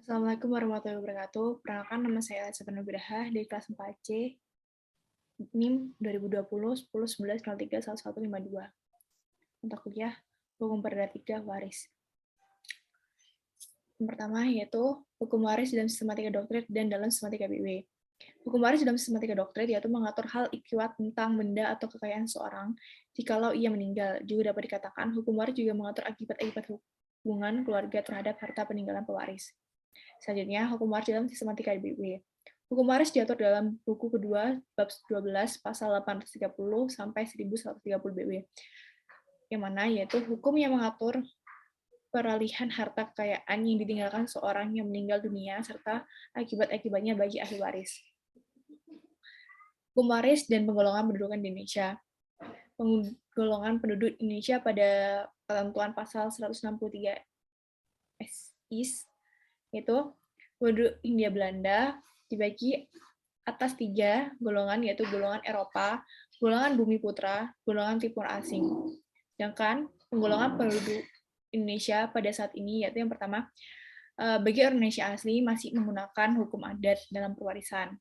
Assalamualaikum warahmatullahi wabarakatuh. Perkenalkan, nama saya Elsa Nugraha dari kelas 4C, NIM 2020 10 11 03 1152. Untuk kuliah Hukum Perdata 3 Waris. Yang pertama yaitu Hukum Waris dalam Sistematika Doktrin dan dalam Sistematika BW. Hukum waris dalam sistematika doktrin yaitu mengatur hal ikhtiar tentang benda atau kekayaan seorang jikalau ia meninggal. Juga dapat dikatakan hukum waris juga mengatur akibat-akibat hubungan keluarga terhadap harta peninggalan pewaris. Selanjutnya, hukum waris dalam sistematika BW. Hukum waris diatur dalam buku kedua bab 12 pasal 830 sampai 1130 BW. Yang mana yaitu hukum yang mengatur peralihan harta kekayaan yang ditinggalkan seorang yang meninggal dunia serta akibat-akibatnya bagi ahli waris. Hukum waris dan penggolongan penduduk Indonesia. Penggolongan penduduk Indonesia pada ketentuan pasal 163 SIS yaitu penduduk Hindia Belanda dibagi atas 3 golongan, yaitu golongan Eropa, golongan Bumi Putra, golongan Timur Asing. Sedangkan penggolongan penduduk Indonesia pada saat ini yaitu yang pertama, bagi orang Indonesia asli masih menggunakan hukum adat dalam pewarisan.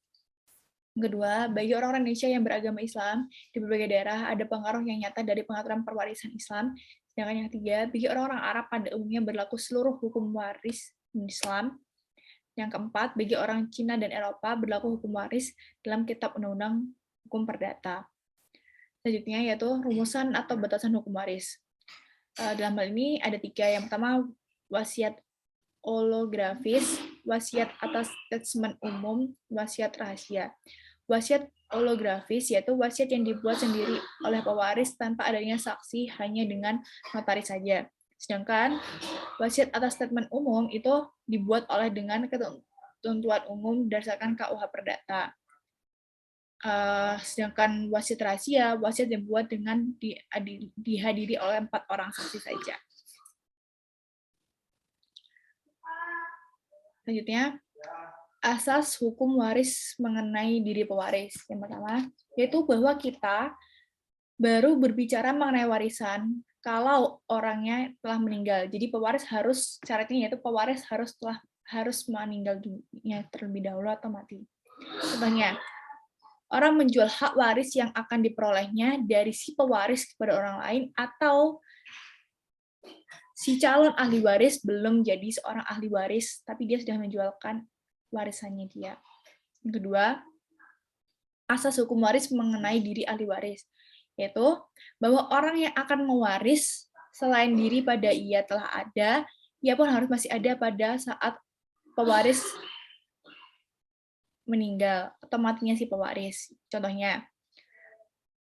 Yang kedua, bagi orang-orang Indonesia yang beragama Islam di berbagai daerah ada pengaruh yang nyata dari pengaturan perwarisan Islam. Sedangkan yang ketiga, bagi orang-orang Arab pada umumnya berlaku seluruh hukum waris Islam. Yang keempat, bagi orang Cina dan Eropa berlaku hukum waris dalam kitab undang-undang hukum perdata. Selanjutnya yaitu rumusan atau batasan hukum waris. Dalam hal ini ada 3. Yang pertama, wasiat holografis, wasiat atas statement umum, wasiat rahasia. Wasiat holografis yaitu wasiat yang dibuat sendiri oleh pewaris tanpa adanya saksi, hanya dengan notaris saja. Sedangkan wasiat atas statement umum itu dibuat oleh dengan ketentuan umum berdasarkan KUH Perdata. Sedangkan wasiat rahasia, wasiat dibuat dengan dihadiri oleh 4 orang saksi saja. Selanjutnya, asas hukum waris mengenai diri pewaris. Yang pertama, yaitu bahwa kita baru berbicara mengenai warisan kalau orangnya telah meninggal. Jadi pewaris harus, syaratnya yaitu pewaris harus meninggal dunia terlebih dahulu atau mati. Contohnya, orang menjual hak waris yang akan diperolehnya dari si pewaris kepada orang lain, atau si calon ahli waris belum jadi seorang ahli waris, tapi dia sudah menjualkan warisannya dia. Yang kedua, asas hukum waris mengenai diri ahli waris, yaitu bahwa orang yang akan mewaris selain diri pada ia telah ada, ia pun harus masih ada pada saat pewaris meninggal atau matinya si pewaris. Contohnya,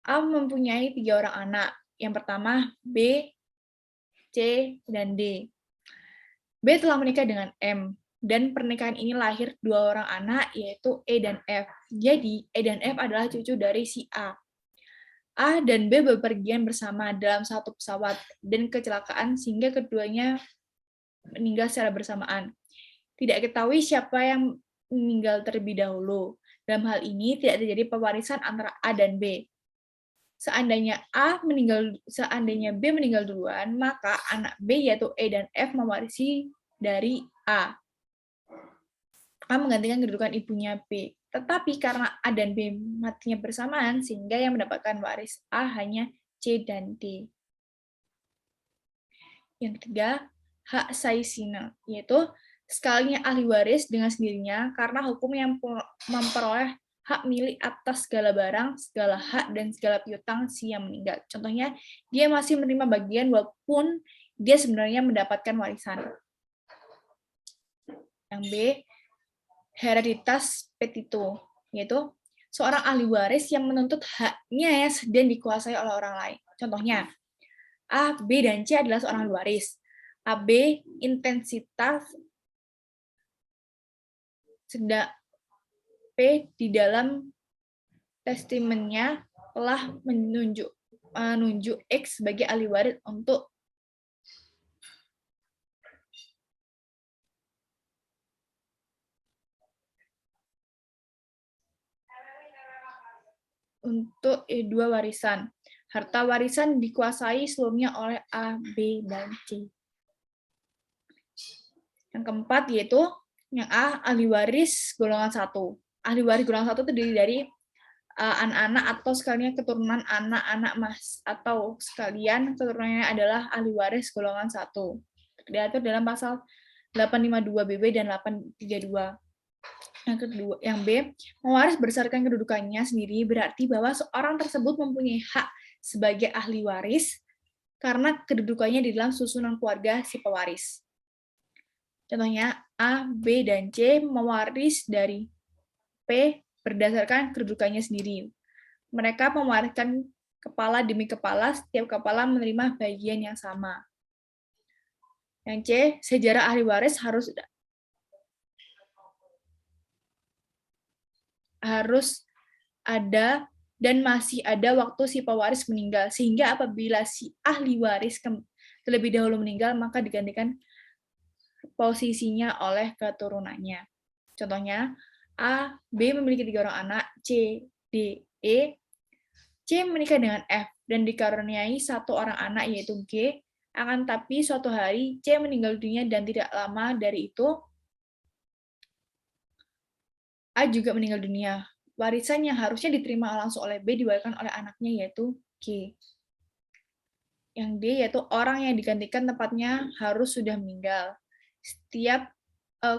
A mempunyai 3 orang anak. Yang pertama B, C, dan D. B telah menikah dengan M, dan pernikahan ini lahir 2 orang anak, yaitu E dan F. Jadi, E dan F adalah cucu dari si A. A dan B bepergian bersama dalam satu pesawat dan kecelakaan sehingga keduanya meninggal secara bersamaan. Tidak ketahui siapa yang meninggal terlebih dahulu. Dalam hal ini tidak terjadi pewarisan antara A dan B. Seandainya B meninggal duluan, maka anak B yaitu E dan F mewarisi dari A. A menggantikan kedudukan ibunya B. Tetapi karena A dan B matinya bersamaan, sehingga yang mendapatkan waris A hanya C dan D. Yang ketiga, hak saisina, yaitu sekalinya ahli waris dengan sendirinya karena hukum yang memperoleh hak milik atas segala barang, segala hak, dan segala piutang si yang meninggal. Contohnya, dia masih menerima bagian walaupun dia sebenarnya mendapatkan warisan. Yang B, hereditas petito, yaitu seorang ahli waris yang menuntut haknya yang sedang dikuasai oleh orang lain. Contohnya, A, B, dan C adalah seorang ahli waris. AB, intensitas, sedang P di dalam testamentnya telah menunjuk X sebagai ahli waris untuk dua warisan. Harta warisan dikuasai sebelumnya oleh A, B, dan C. Yang keempat yaitu Yang A, ahli waris golongan 1. Ahli waris golongan 1 terdiri dari anak-anak atau sekalian keturunan anak-anak mas atau sekalian keturunannya adalah ahli waris golongan 1. Diatur dalam pasal 852 BB dan 832. Yang kedua, yang B, mewaris berdasarkan kedudukannya sendiri berarti bahwa seorang tersebut mempunyai hak sebagai ahli waris karena kedudukannya di dalam susunan keluarga si pewaris. Contohnya, A, B, dan C mewaris dari P berdasarkan kedudukannya sendiri. Mereka mewariskan kepala demi kepala, setiap kepala menerima bagian yang sama. Yang C, sejarah ahli waris harus ada dan masih ada waktu si pewaris meninggal, sehingga apabila si ahli waris terlebih dahulu meninggal, maka digantikan posisinya oleh keturunannya. Contohnya, A, B memiliki 3 orang anak, C, D, E. C menikah dengan F dan dikaruniai 1 orang anak yaitu G, akan tapi suatu hari C meninggal dunia dan tidak lama dari itu A juga meninggal dunia. Warisan yang harusnya diterima langsung oleh B diwariskan oleh anaknya yaitu G. Yang D yaitu orang yang digantikan tempatnya harus sudah meninggal. Setiap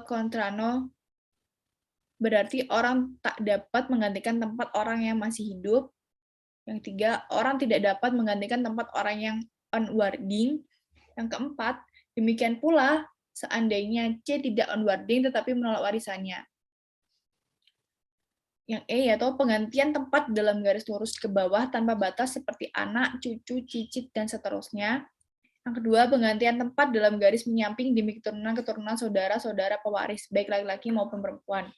kontrano berarti orang tak dapat menggantikan tempat orang yang masih hidup. Yang 3, orang tidak dapat menggantikan tempat orang yang onwarding. Yang keempat, demikian pula seandainya C tidak onwarding tetapi menolak warisannya. Yang E yaitu penggantian tempat dalam garis lurus ke bawah tanpa batas seperti anak, cucu, cicit, dan seterusnya. Yang kedua, penggantian tempat dalam garis menyamping demi keturunan-keturunan saudara-saudara pewaris, baik laki-laki maupun perempuan.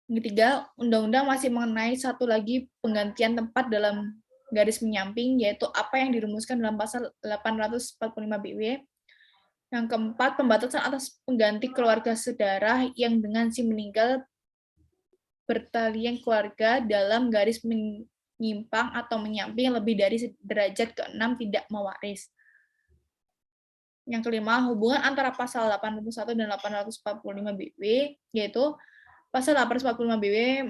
Yang ketiga, undang-undang masih mengenai satu lagi penggantian tempat dalam garis menyamping, yaitu apa yang dirumuskan dalam pasal 845 BW. Yang keempat, pembatasan atas pengganti keluarga saudara yang dengan si meninggal bertalian keluarga dalam garis menyimpang atau menyamping lebih dari derajat ke-6 tidak mewaris. Yang kelima, hubungan antara pasal 81 dan 845 BW, yaitu pasal 845 BW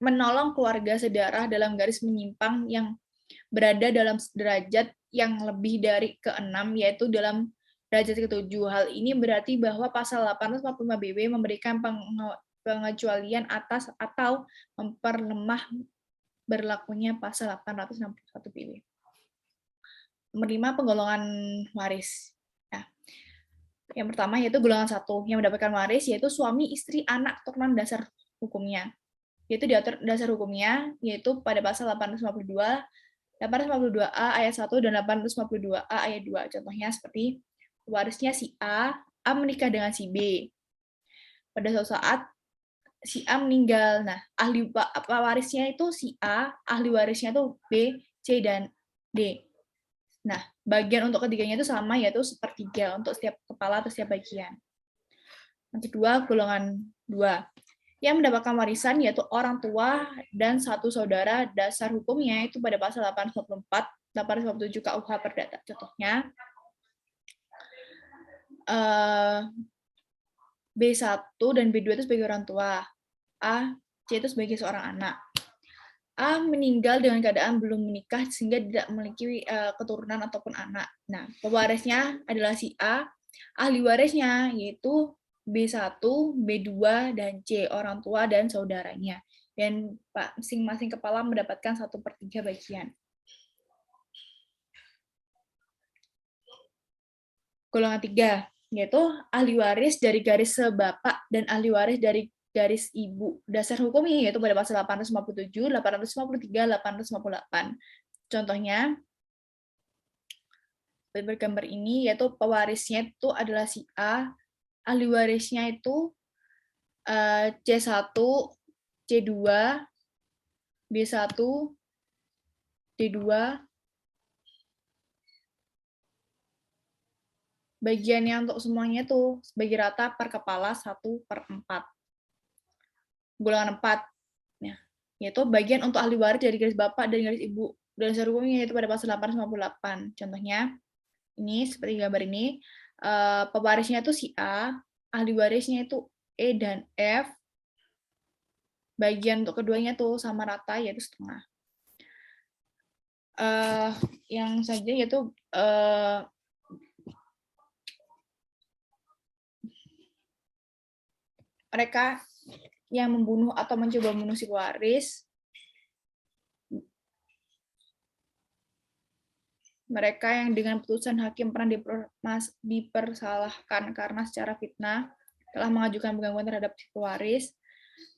menolong keluarga sedarah dalam garis menyimpang yang berada dalam derajat yang lebih dari ke-6, yaitu dalam derajat ke-7. Hal ini berarti bahwa pasal 845 BW memberikan pengecualian atas atau memperlemah berlakunya pasal 861 BW. Nomor 5, penggolongan waris. Nah, yang pertama yaitu golongan 1, yang mendapatkan waris yaitu suami, istri, anak, keturunan dasar hukumnya. Yaitu diatur dasar hukumnya yaitu pada pasal 852, 852A ayat 1 dan 852A ayat 2. Contohnya seperti warisnya si A menikah dengan si B. Pada suatu saat si A meninggal. Nah, ahli warisnya itu si A, ahli warisnya itu B, C, dan D. Nah, bagian untuk ketiganya itu sama, yaitu sepertiga untuk setiap kepala atau setiap bagian. Yang kedua, golongan 2. Yang mendapatkan warisan yaitu orang tua dan satu saudara, dasar hukumnya itu pada pasal 854, 857 KUH Perdata. Contohnya, B1 dan B2 itu sebagai orang tua, A, C itu sebagai seorang anak. A meninggal dengan keadaan belum menikah sehingga tidak memiliki keturunan ataupun anak. Nah, pewarisnya adalah si A, ahli warisnya yaitu B1, B2, dan C, orang tua dan saudaranya. Dan masing-masing kepala mendapatkan 1/3 bagian. Golongan 3, yaitu ahli waris dari garis sebapak dan ahli waris dari garis ibu. Dasar hukumnya yaitu pada pasal 857, 853, 858. Contohnya, bergambar ini yaitu pewarisnya itu adalah si A, ahli warisnya itu C1, C2, B1, D2, bagiannya untuk semuanya tuh sebagai rata per kepala 1/4. Golongan 4, ya, yaitu bagian untuk ahli waris dari garis bapak dan garis ibu. Dasar hukumnya yaitu pada pasal 858. Contohnya, ini seperti gambar ini, pewarisnya itu si A, ahli warisnya itu E dan F, bagian untuk keduanya tuh sama rata, yaitu setengah. Yang saja yaitu mereka yang membunuh atau mencoba membunuh si pewaris, mereka yang dengan putusan hakim pernah dipersalahkan karena secara fitnah telah mengajukan penggangguan terhadap si pewaris,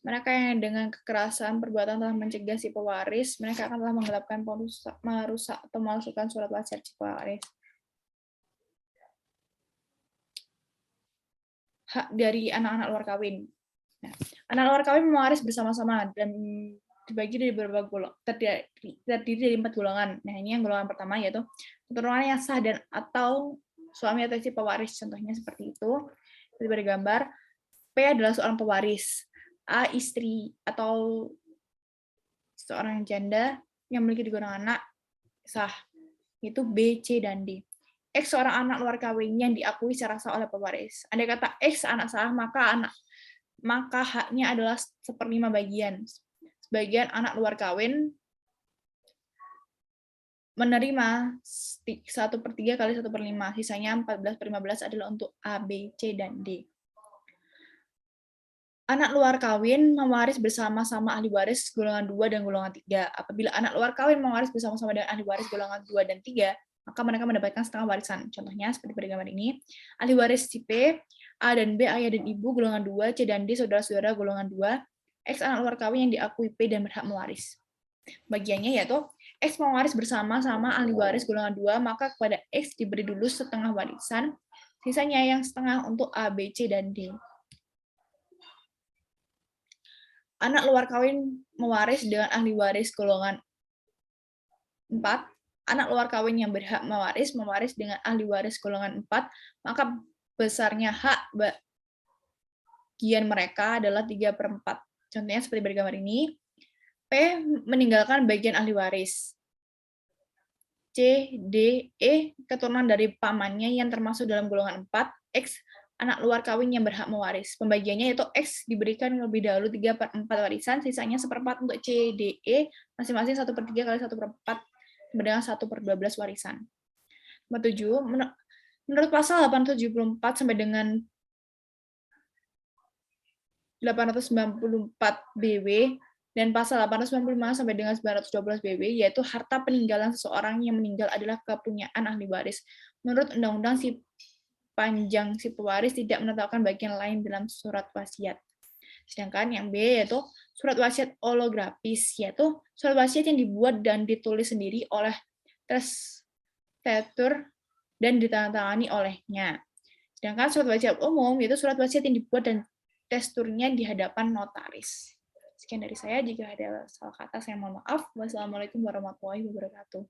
mereka yang dengan kekerasan perbuatan telah mencegah si pewaris, mereka akan telah menggelapkan, merusak atau memalsukan surat wasiat si pewaris. Hak dari anak-anak luar kawin. Nah, anak luar kawin mewaris bersama-sama dan dibagi dari beberapa golongan, terdiri dari 4 golongan. Nah, ini yang golongan pertama yaitu keturunan yang sah dan atau suami atau istri pewaris. Contohnya seperti itu. Seperti pada gambar, P adalah seorang pewaris, A istri atau seorang janda yang memiliki 3 orang anak sah, yaitu B, C, dan D. X seorang anak luar kawin yang diakui secara sah oleh pewaris. Andai kata X anak sah, maka haknya adalah 1/5 bagian. Sebagian anak luar kawin menerima 1/3 kali 1/5. Sisanya 14/15 adalah untuk A, B, C, dan D. Anak luar kawin mewaris bersama-sama ahli waris golongan 2 dan golongan 3. Apabila anak luar kawin mewaris bersama-sama dengan ahli waris golongan 2 dan 3, maka mereka mendapatkan setengah warisan. Contohnya seperti pada gambar ini. Ahli waris si P, A dan B ayah dan ibu golongan 2, C dan D saudara-saudara golongan 2, X anak luar kawin yang diakui P dan berhak mewaris. Bagiannya yaitu X mewaris bersama-sama ahli waris golongan 2, maka kepada X diberi dulu setengah warisan, sisanya yang setengah untuk A, B, C, dan D. Anak luar kawin mewaris dengan ahli waris golongan 4, anak luar kawin yang berhak mewaris dengan ahli waris golongan 4, maka besarnya hak bagian mereka adalah 3/4. Contohnya seperti pada gambar ini, P meninggalkan bagian ahli waris. C, D, E keturunan dari pamannya yang termasuk dalam golongan 4, X anak luar kawin yang berhak mewaris. Pembagiannya yaitu X diberikan lebih dahulu 3/4 warisan, sisanya 1/4 untuk C, D, E, masing-masing 1/3 kali 1/4 sama dengan 1/12 warisan. Nomor 7, menurut pasal 874 sampai dengan 894 BW dan pasal 895 sampai dengan 912 BW, yaitu harta peninggalan seseorang yang meninggal adalah kepunyaan ahli waris. Menurut undang-undang si panjang si pewaris tidak menetapkan bagian lain dalam surat wasiat. Sedangkan yang B yaitu surat wasiat holografis, yaitu surat wasiat yang dibuat dan ditulis sendiri oleh testator dan ditandatangani olehnya. Sedangkan surat wasiat umum yaitu surat wasiat yang dibuat dan teksturnya di hadapan notaris. Sekian dari saya, jika ada salah kata saya mohon maaf. Wassalamualaikum warahmatullahi wabarakatuh.